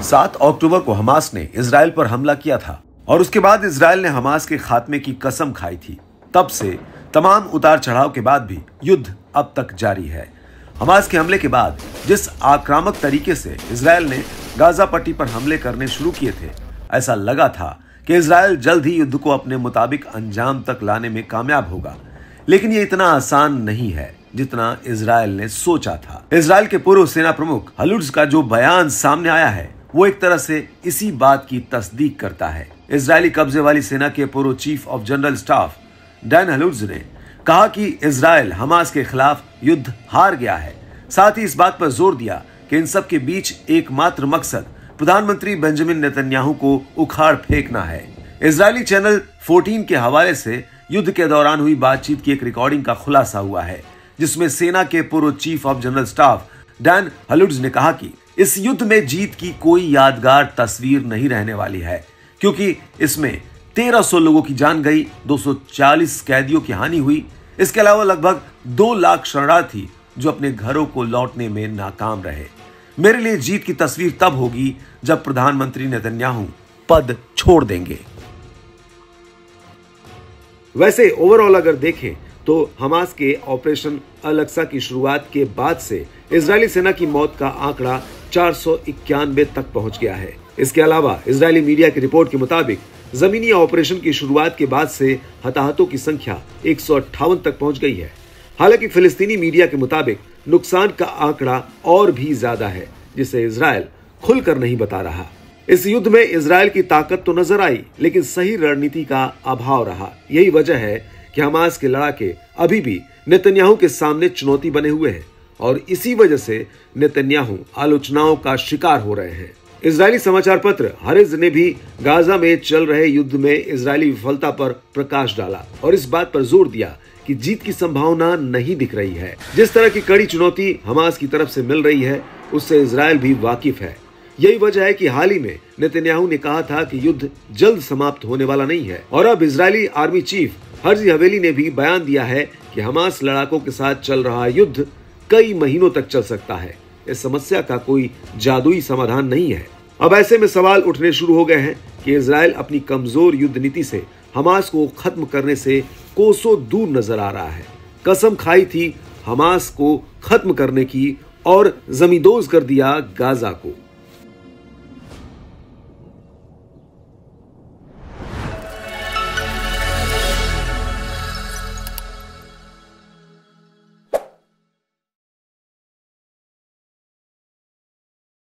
7 अक्टूबर को हमास ने इजराइल पर हमला किया था और उसके बाद इजराइल ने हमास के खात्मे की कसम खाई थी। तब से तमाम उतार चढ़ाव के बाद भी युद्ध अब तक जारी है। हमास के हमले के बाद जिस आक्रामक तरीके से इजराइल ने गाजा पट्टी पर हमले करने शुरू किए थे, ऐसा लगा था कि इजराइल जल्द ही युद्ध को अपने मुताबिक अंजाम तक लाने में कामयाब होगा। लेकिन ये इतना आसान नहीं है जितना इजराइल ने सोचा था। इजराइल के पूर्व सेना प्रमुख हलुट्ज का जो बयान सामने आया है, वो एक तरह से इसी बात की तस्दीक करता है। इजरायली कब्जे वाली सेना के पूर्व chief of general staff Dan Halutz ने कहा कि इजराइल हमास के खिलाफ युद्ध हार गया है। साथ ही इस बात पर जोर दिया कि इन सब के बीच एकमात्र मकसद प्रधानमंत्री बेंजामिन नेतन्याहू को उखाड़ फेंकना है। इजरायली चैनल 14 के हवाले से युद्ध के दौरान हुई बातचीत की एक रिकॉर्डिंग का खुलासा हुआ है, जिसमें सेना के पूर्व chief of general staff Dan Halutz ने कहा कि इस युद्ध में जीत की कोई यादगार तस्वीर नहीं रहने वाली है, क्योंकि इसमें 1300 लोगों की जान गई, 240 कैदियों की हानि हुई। इसके अलावा लगभग 2 लाख शरणार्थी जो अपने घरों को लौटने में नाकाम रहे। मेरे लिए जीत की तस्वीर तब होगी जब प्रधानमंत्री नेतन्याहू पद छोड़ देंगे। वैसे ओवरऑल अगर देखें तो हमास के ऑपरेशन अल-अक्सा की शुरुआत के बाद से इजरायली सेना की मौत का आंकड़ा 491 तक पहुंच गया है। इसके अलावा इजरायली मीडिया की रिपोर्ट के मुताबिक जमीनी ऑपरेशन की शुरुआत के बाद से हताहतों की संख्या 158 तक पहुंच गई है। हालांकि फिलिस्तीनी मीडिया के मुताबिक नुकसान का आंकड़ा और भी ज्यादा है, जिसे इजरायल खुलकर नहीं बता रहा। इस युद्ध में इजरायल की ताकत तो नजर आई, लेकिन सही रणनीति का अभाव रहा। यही वजह है कि हमास के लड़ाके अभी भी नेतन्याहू के सामने चुनौती बने हुए हैं और इसी वजह से नेतन्याहू आलोचनाओं का शिकार हो रहे हैं। इजरायली समाचार पत्र हरेज ने भी गाजा में चल रहे युद्ध में इजरायली विफलता पर प्रकाश डाला और इस बात पर जोर दिया कि जीत की संभावना नहीं दिख रही है। जिस तरह की कड़ी चुनौती हमास की तरफ से मिल रही है, उससे इजरायल भी वाकिफ है। यही वजह है कि हाल ही में नेतन्याहू ने कहा था कि युद्ध जल्द समाप्त होने वाला नहीं है और अब इजरायली आर्मी चीफ हर्जी हवेली ने भी बयान दिया है कि हमास लड़ाकों के साथ चल रहा युद्ध कई महीनों तक चल सकता है। इस समस्या का कोई जादुई समाधान नहीं है। अब ऐसे में सवाल उठने शुरू हो गए हैं कि इजरायल अपनी कमजोर युद्ध नीति से हमास को खत्म करने से कोसों दूर नजर आ रहा है। कसम खाई थी हमास को खत्म करने की और जमींदोज कर दिया गाजा को।